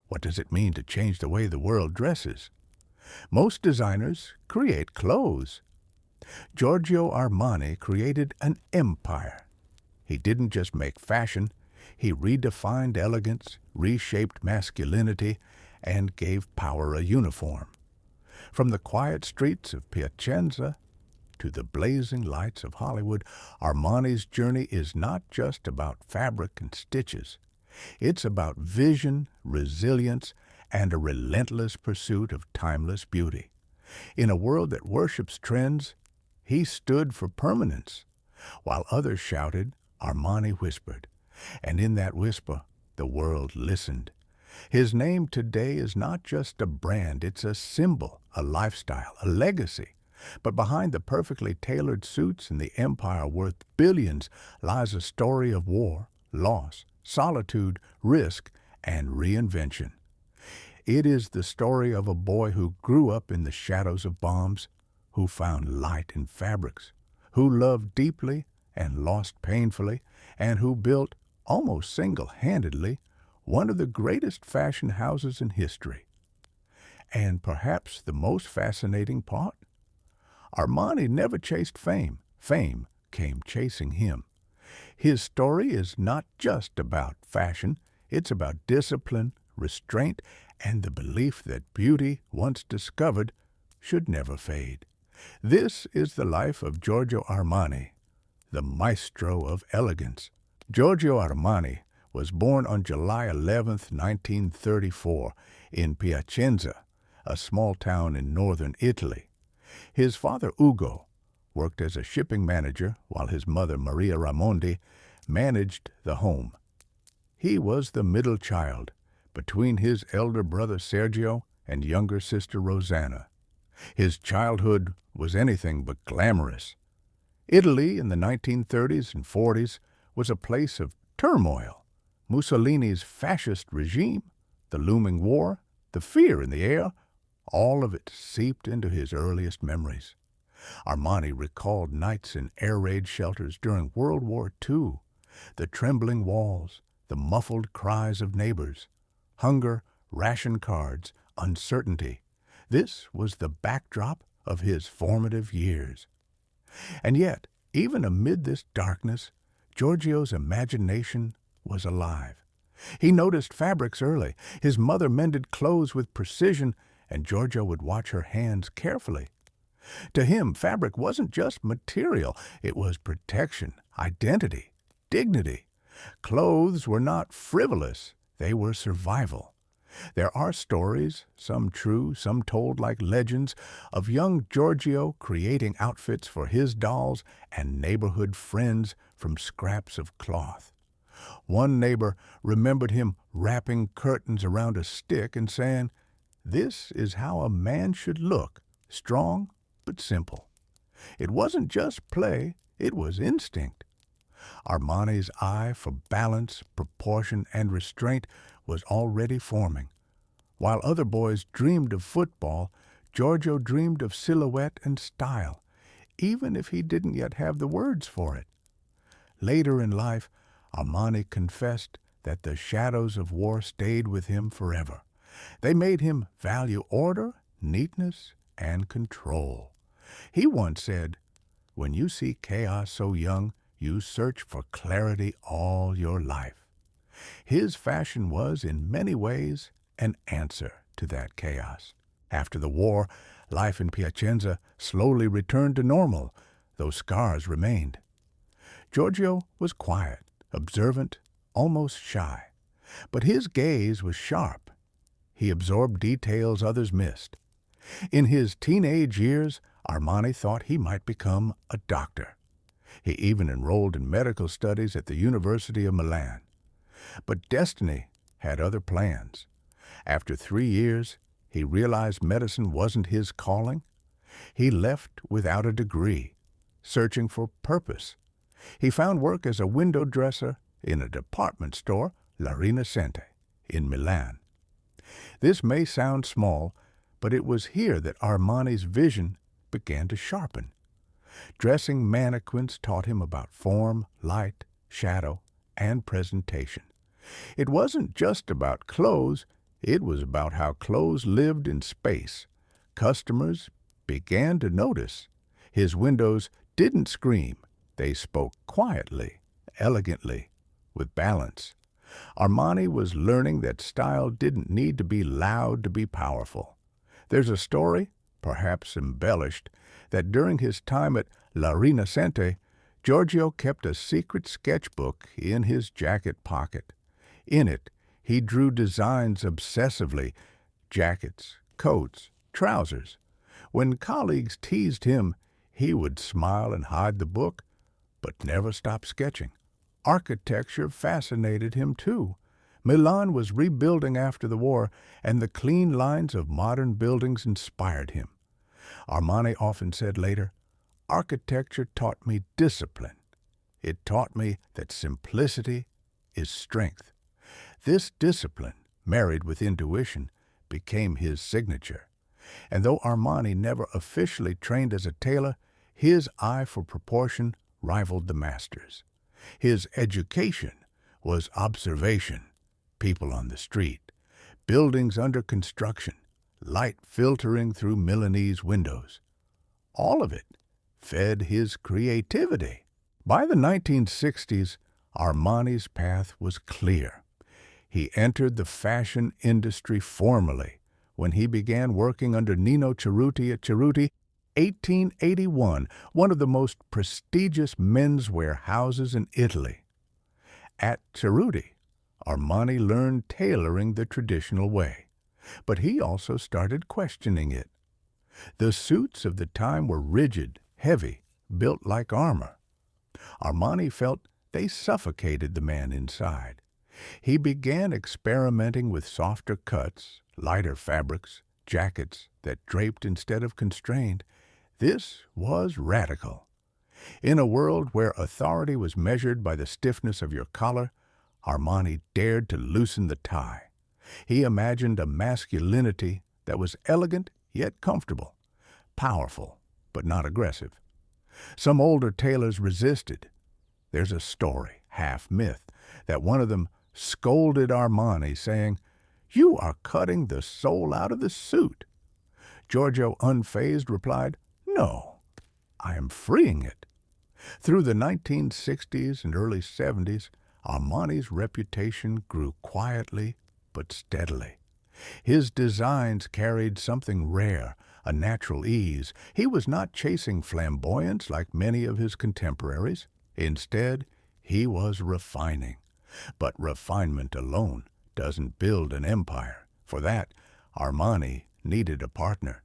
What does it mean to change the way the world dresses? Most designers create clothes. Giorgio Armani created an empire. He didn't just make fashion, he redefined elegance, reshaped masculinity, and gave power a uniform. From the quiet streets of Piacenza to the blazing lights of Hollywood, Armani's journey is not just about fabric and stitches. It's about vision, resilience, and a relentless pursuit of timeless beauty. In a world that worships trends, he stood for permanence. While others shouted, Armani whispered. And in that whisper, the world listened. His name today is not just a brand, it's a symbol, a lifestyle, a legacy. But behind the perfectly tailored suits and the empire worth billions lies a story of war, loss, solitude, risk, and reinvention. It is the story of a boy who grew up in the shadows of bombs, who found light in fabrics, who loved deeply and lost painfully, and who built, almost single-handedly, one of the greatest fashion houses in history. And perhaps the most fascinating part? Armani never chased fame. Fame came chasing him. His story is not just about fashion, it's about discipline, restraint, and the belief that beauty, once discovered, should never fade. This is the life of Giorgio Armani, the maestro of elegance. Giorgio Armani was born on July 11, 1934, in Piacenza, a small town in northern Italy. His father, Ugo, worked as a shipping manager while his mother, Maria Raimondi, managed the home. He was the middle child between his elder brother Sergio and younger sister Rosanna. His childhood was anything but glamorous. Italy in the 1930s and 40s was a place of turmoil. Mussolini's fascist regime, the looming war, the fear in the air, all of it seeped into his earliest memories. Armani recalled nights in air raid shelters during World War II, the trembling walls, the muffled cries of neighbors, hunger, ration cards, uncertainty. This was the backdrop of his formative years. And yet, even amid this darkness, Giorgio's imagination was alive. He noticed fabrics early. His mother mended clothes with precision, and Giorgio would watch her hands carefully. To him, fabric wasn't just material, it was protection, identity, dignity. Clothes were not frivolous, they were survival. There are stories, some true, some told like legends, of young Giorgio creating outfits for his dolls and neighborhood friends from scraps of cloth. One neighbor remembered him wrapping curtains around a stick and saying, "This is how a man should look, strong but simple." It wasn't just play, it was instinct. Armani's eye for balance, proportion, and restraint was already forming. While other boys dreamed of football, Giorgio dreamed of silhouette and style, even if he didn't yet have the words for it. Later in life, Armani confessed that the shadows of war stayed with him forever. They made him value order, neatness, and control. He once said, "When you see chaos so young, you search for clarity all your life." His fashion was, in many ways, an answer to that chaos. After the war, life in Piacenza slowly returned to normal, though scars remained. Giorgio was quiet, observant, almost shy. But his gaze was sharp. He absorbed details others missed. In his teenage years, Armani thought he might become a doctor. He even enrolled in medical studies at the University of Milan. But destiny had other plans. After 3 years, he realized medicine wasn't his calling. He left without a degree, searching for purpose. He found work as a window dresser in a department store, La Rinascente, in Milan. This may sound small, but it was here that Armani's vision began to sharpen. Dressing mannequins taught him about form, light, shadow, and presentation. It wasn't just about clothes, It was about how clothes lived in space. Customers began to notice. His windows didn't scream. They spoke quietly, elegantly, with balance. Armani was learning that style didn't need to be loud to be powerful. There's a story, perhaps embellished, that during his time at La Rinascente, Giorgio kept a secret sketchbook in his jacket pocket. In it, he drew designs obsessively: jackets, coats, trousers. When colleagues teased him, he would smile and hide the book, but never stop sketching. Architecture fascinated him too. Milan was rebuilding after the war, and the clean lines of modern buildings inspired him. Armani often said later, "Architecture taught me discipline. It taught me that simplicity is strength." This discipline, married with intuition, became his signature. And though Armani never officially trained as a tailor, his eye for proportion rivaled the master's. His education was observation: people on the street, buildings under construction, light filtering through Milanese windows. All of it fed his creativity. By the 1960s, Armani's path was clear. He entered the fashion industry formally when he began working under Nino Cerruti at Cerruti, 1881, one of the most prestigious menswear houses in Italy. At Cerruti, Armani learned tailoring the traditional way, but he also started questioning it. The suits of the time were rigid, heavy, built like armor. Armani felt they suffocated the man inside. He began experimenting with softer cuts, lighter fabrics, jackets that draped instead of constrained. This was radical. In a world where authority was measured by the stiffness of your collar, Armani dared to loosen the tie. He imagined a masculinity that was elegant yet comfortable, powerful but not aggressive. Some older tailors resisted. There's a story, half myth, that one of them scolded Armani, saying, "You are cutting the soul out of the suit." Giorgio, unfazed, replied, "No, I am freeing it." Through the 1960s and early 70s, Armani's reputation grew quietly but steadily. His designs carried something rare, a natural ease. He was not chasing flamboyance like many of his contemporaries. Instead, he was refining. But refinement alone doesn't build an empire. For that, Armani needed a partner.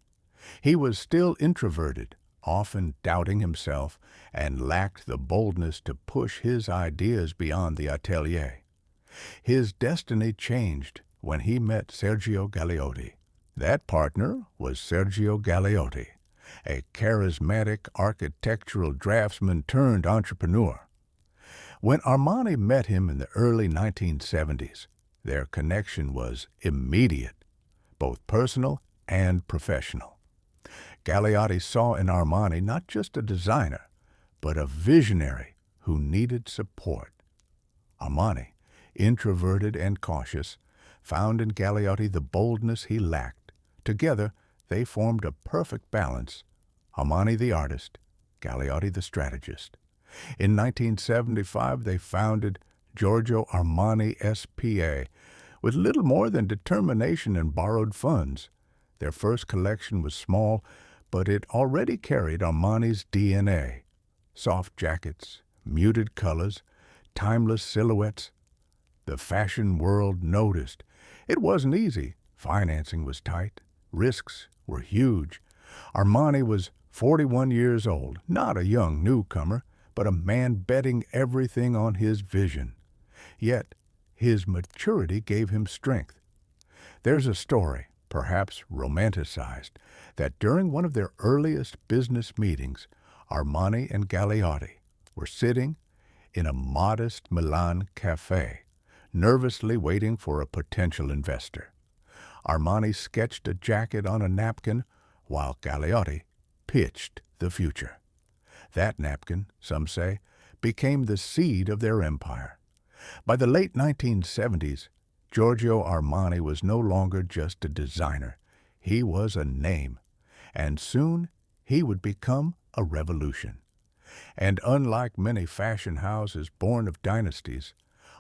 He was still introverted, often doubting himself, and lacked the boldness to push his ideas beyond the atelier. His destiny changed when he met Sergio Galeotti. That partner was Sergio Galeotti, a charismatic architectural draftsman turned entrepreneur. When Armani met him in the early 1970s, their connection was immediate, both personal and professional. Galeotti saw in Armani not just a designer, but a visionary who needed support. Armani, introverted and cautious, found in Galeotti the boldness he lacked. Together, they formed a perfect balance: Armani the artist, Galeotti the strategist. In 1975, they founded Giorgio Armani S.p.A. with little more than determination and borrowed funds. Their first collection was small, but it already carried Armani's DNA. Soft jackets, muted colors, timeless silhouettes. The fashion world noticed. It wasn't easy. Financing was tight. Risks were huge. Armani was 41 years old, not a young newcomer, but a man betting everything on his vision. Yet, his maturity gave him strength. There's a story, perhaps romanticized, that during one of their earliest business meetings, Armani and Galeotti were sitting in a modest Milan cafe, nervously waiting for a potential investor. Armani sketched a jacket on a napkin while Galeotti pitched the future. That napkin, some say, became the seed of their empire. By the late 1970s, Giorgio Armani was no longer just a designer. He was a name, and soon he would become a revolution. And unlike many fashion houses born of dynasties,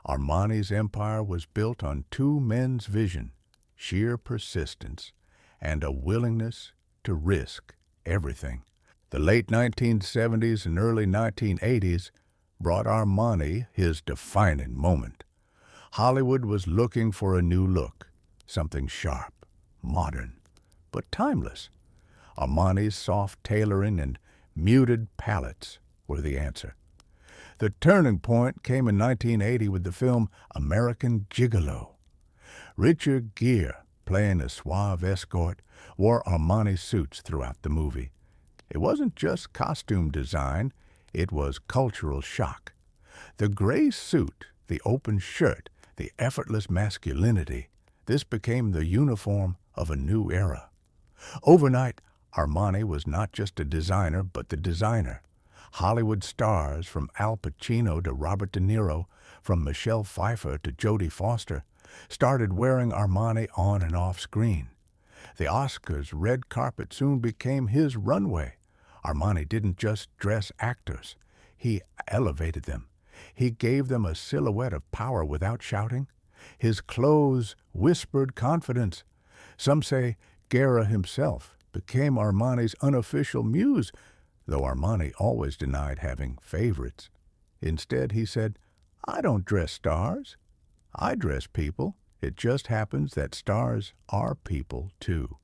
Armani's empire was built on two men's vision, sheer persistence, and a willingness to risk everything. The late 1970s and early 1980s brought Armani his defining moment. Hollywood was looking for a new look, something sharp, modern, but timeless. Armani's soft tailoring and muted palettes were the answer. The turning point came in 1980 with the film American Gigolo. Richard Gere, playing a suave escort, wore Armani suits throughout the movie. It wasn't just costume design, it was cultural shock. The gray suit, the open shirt, the effortless masculinity, this became the uniform of a new era. Overnight, Armani was not just a designer, but the designer. Hollywood stars, from Al Pacino to Robert De Niro, from Michelle Pfeiffer to Jodie Foster, started wearing Armani on and off screen. The Oscars' red carpet soon became his runway. Armani didn't just dress actors. He elevated them. He gave them a silhouette of power without shouting. His clothes whispered confidence. Some say Guerra himself became Armani's unofficial muse, though Armani always denied having favorites. Instead, he said, "I don't dress stars. I dress people. It just happens that stars are people, too."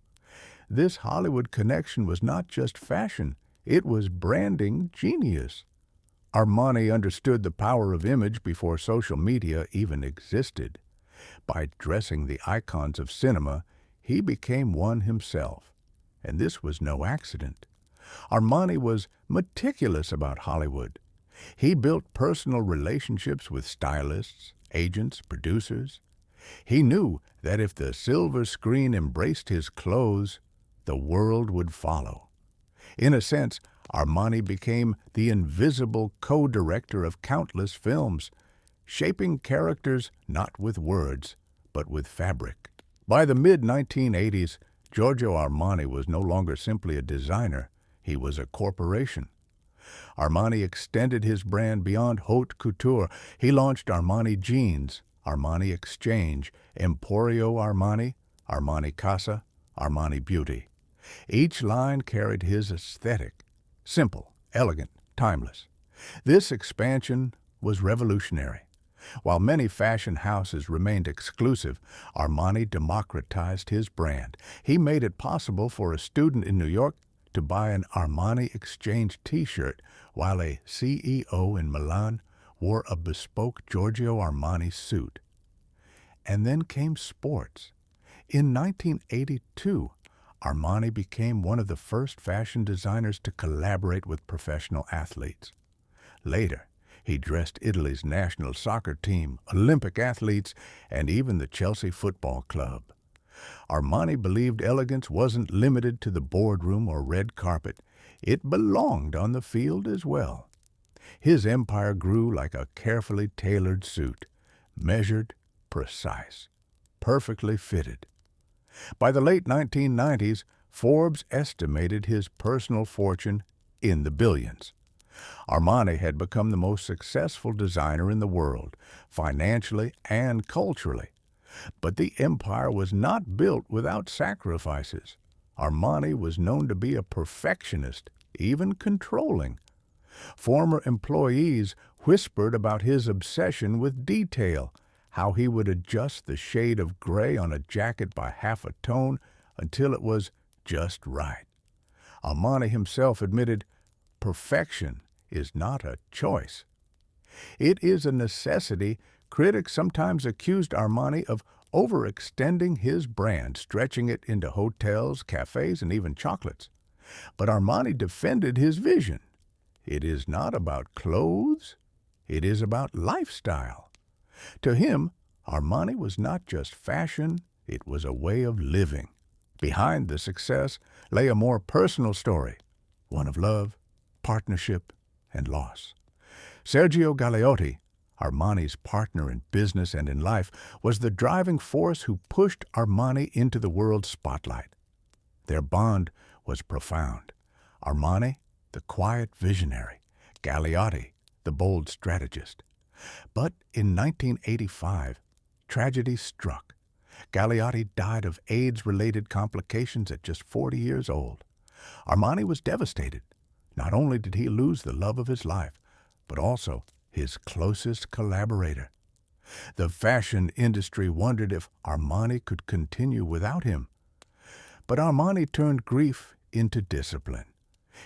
This Hollywood connection was not just fashion, it was branding genius. Armani understood the power of image before social media even existed. By dressing the icons of cinema, he became one himself. And this was no accident. Armani was meticulous about Hollywood. He built personal relationships with stylists, agents, producers. He knew that if the silver screen embraced his clothes, the world would follow. In a sense, Armani became the invisible co-director of countless films, shaping characters not with words, but with fabric. By the mid-1980s, Giorgio Armani was no longer simply a designer, he was a corporation. Armani extended his brand beyond haute couture. He launched Armani Jeans, Armani Exchange, Emporio Armani, Armani Casa, Armani Beauty. Each line carried his aesthetic, simple, elegant, timeless. This expansion was revolutionary. While many fashion houses remained exclusive, Armani democratized his brand. He made it possible for a student in New York to buy an Armani Exchange t-shirt, while a CEO in Milan wore a bespoke Giorgio Armani suit. And then came sports. In 1982, Armani became one of the first fashion designers to collaborate with professional athletes. Later, he dressed Italy's national soccer team, Olympic athletes, and even the Chelsea Football Club. Armani believed elegance wasn't limited to the boardroom or red carpet. It belonged on the field as well. His empire grew like a carefully tailored suit, measured, precise, perfectly fitted. By the late 1990s, Forbes estimated his personal fortune in the billions. Armani had become the most successful designer in the world, financially and culturally. But the empire was not built without sacrifices. Armani was known to be a perfectionist, even controlling. Former employees whispered about his obsession with detail, how he would adjust the shade of gray on a jacket by half a tone until it was just right. Armani himself admitted, "Perfection is not a choice. It is a necessity." Critics sometimes accused Armani of overextending his brand, stretching it into hotels, cafes, and even chocolates. But Armani defended his vision. It is not about clothes, it is about lifestyle. To him, Armani was not just fashion, it was a way of living. Behind the success lay a more personal story, one of love, partnership, and loss. Sergio Galeotti, Armani's partner in business and in life, was the driving force who pushed Armani into the world's spotlight. Their bond was profound. Armani, the quiet visionary; Galeotti, the bold strategist. But in 1985, tragedy struck. Galeotti died of AIDS-related complications at just 40 years old. Armani was devastated. Not only did he lose the love of his life, but also his closest collaborator. The fashion industry wondered if Armani could continue without him. But Armani turned grief into discipline.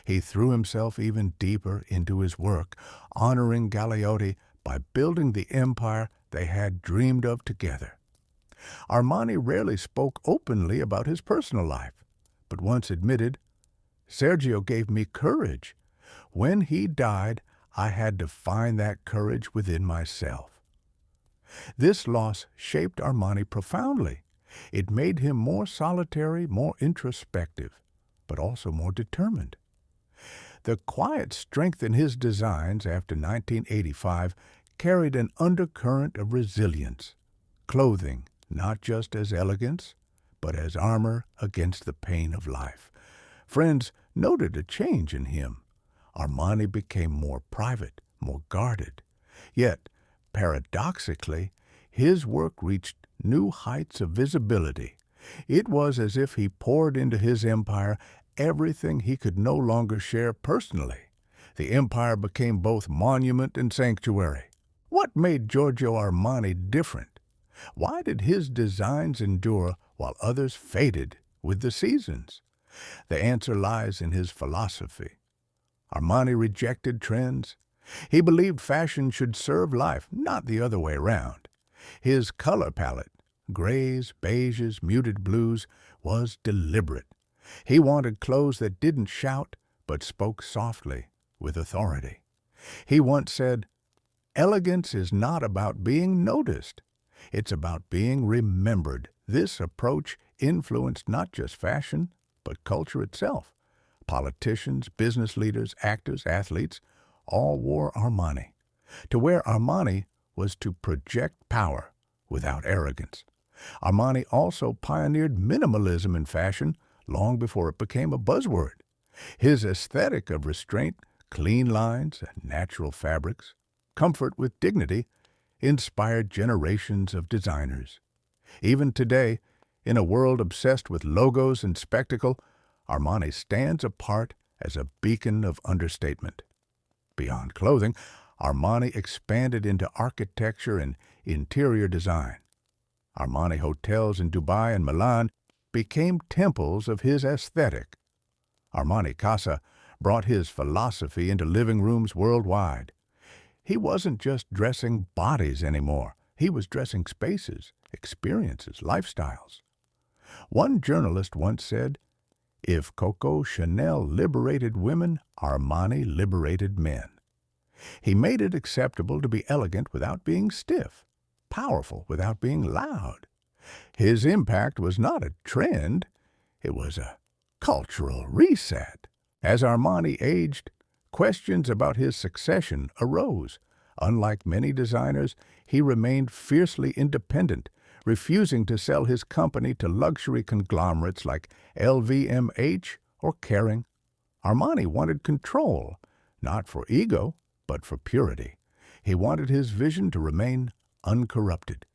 He threw himself even deeper into his work, honoring Galeotti by building the empire they had dreamed of together. Armani rarely spoke openly about his personal life, but once admitted, "Sergio gave me courage. When he died, I had to find that courage within myself." This loss shaped Armani profoundly. It made him more solitary, more introspective, but also more determined. The quiet strength in his designs after 1985 carried an undercurrent of resilience. Clothing, not just as elegance, but as armor against the pain of life. Friends noted a change in him. Armani became more private, more guarded. Yet, paradoxically, his work reached new heights of visibility. It was as if he poured into his empire everything he could no longer share personally. The empire became both monument and sanctuary. What made Giorgio Armani different? Why did his designs endure while others faded with the seasons? The answer lies in his philosophy. Armani rejected trends. He believed fashion should serve life, not the other way around. His color palette, grays, beiges, muted blues, was deliberate. He wanted clothes that didn't shout, but spoke softly, with authority. He once said, "Elegance is not about being noticed. It's about being remembered." This approach influenced not just fashion, but culture itself. Politicians, business leaders, actors, athletes, all wore Armani. To wear Armani was to project power without arrogance. Armani also pioneered minimalism in fashion long before it became a buzzword. His aesthetic of restraint, clean lines, natural fabrics, comfort with dignity, inspired generations of designers. Even today, in a world obsessed with logos and spectacle, Armani stands apart as a beacon of understatement. Beyond clothing, Armani expanded into architecture and interior design. Armani hotels in Dubai and Milan became temples of his aesthetic. Armani Casa brought his philosophy into living rooms worldwide. He wasn't just dressing bodies anymore. He was dressing spaces, experiences, lifestyles. One journalist once said, "If Coco Chanel liberated women, Armani liberated men." He made it acceptable to be elegant without being stiff, powerful without being loud. His impact was not a trend, it was a cultural reset. As Armani aged, questions about his succession arose. Unlike many designers, he remained fiercely independent, refusing to sell his company to luxury conglomerates like LVMH or Kering. Armani wanted control, not for ego, but for purity. He wanted his vision to remain uncorrupted.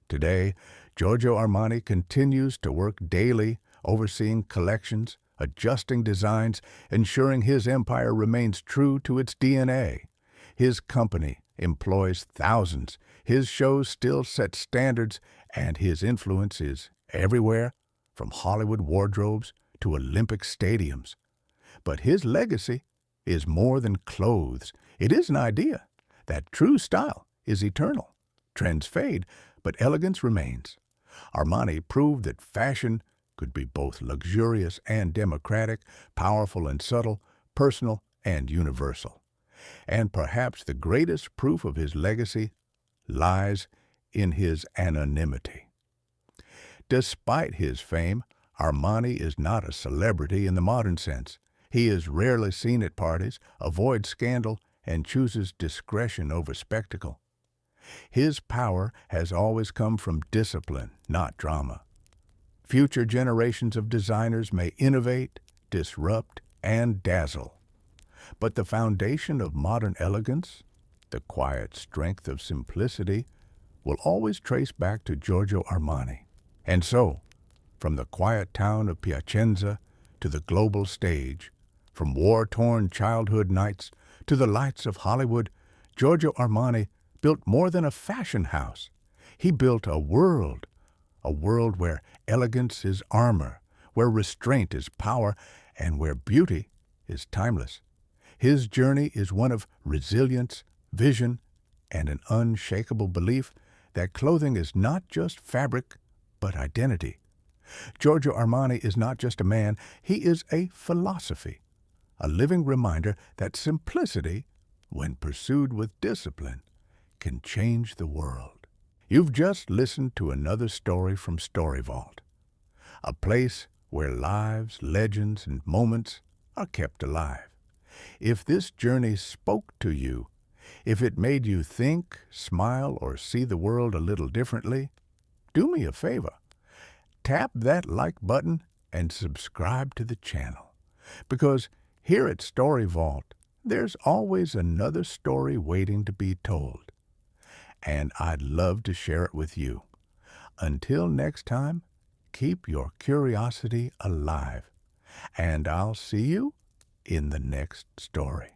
Today, Giorgio Armani continues to work daily, overseeing collections, adjusting designs, ensuring his empire remains true to its DNA. His company employs thousands, his shows still set standards, and his influence is everywhere, from Hollywood wardrobes to Olympic stadiums. But his legacy is more than clothes. It is an idea that true style is eternal. Trends fade, but elegance remains. Armani proved that fashion could be both luxurious and democratic, powerful and subtle, personal and universal. And perhaps the greatest proof of his legacy lies in his anonymity. Despite his fame, Armani is not a celebrity in the modern sense. He is rarely seen at parties, avoids scandal, and chooses discretion over spectacle. His power has always come from discipline, not drama. Future generations of designers may innovate, disrupt, and dazzle. But the foundation of modern elegance, the quiet strength of simplicity, will always trace back to Giorgio Armani. And so, from the quiet town of Piacenza to the global stage, from war-torn childhood nights to the lights of Hollywood, Giorgio Armani built more than a fashion house. He built a world where elegance is armor, where restraint is power, and where beauty is timeless. His journey is one of resilience, vision, and an unshakable belief that clothing is not just fabric, but identity. Giorgio Armani is not just a man, he is a philosophy, a living reminder that simplicity, when pursued with discipline, can change the world. You've just listened to another story from Story Vault, a place where lives, legends, and moments are kept alive. If this journey spoke to you, if it made you think, smile, or see the world a little differently, do me a favor. Tap that like button and subscribe to the channel. Because here at Story Vault, there's always another story waiting to be told. And I'd love to share it with you. Until next time, keep your curiosity alive. And I'll see you in the next story.